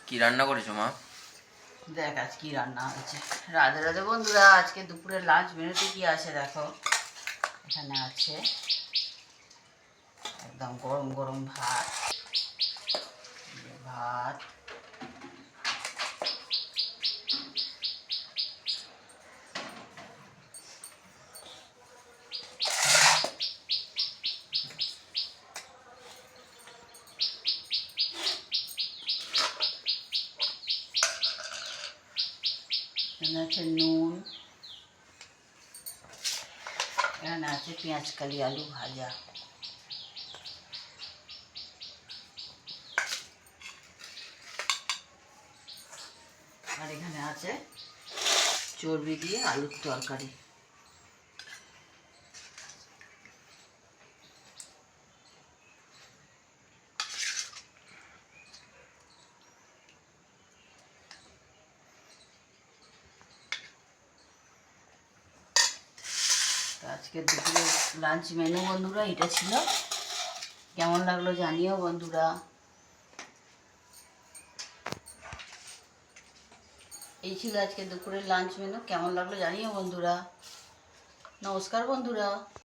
কি রান্না করেছো মা? দেখ আজ কি রান্না হয়েছে। রাধে রাধে বন্ধুরা, আজকে দুপুরের লাঞ্চ মেনুতে কি আছে দেখো। এখানে আছে একদম গরম গরম ভাত, ভাত এখানে আছে নুন, এখানে আছে পেঁয়াজ কালি আলু ভাজা, আর এখানে আছে চর্বি দিয়ে আলুর তরকারি। আজকে দুপুরে লাঞ্চ মেনু বন্ধুরা এটা ছিল। কেমন লাগলো জানিও বন্ধুরা। এই ছিল আজকে দুপুরের লাঞ্চ মেনু, কেমন লাগলো জানিও বন্ধুরা। নমস্কার বন্ধুরা।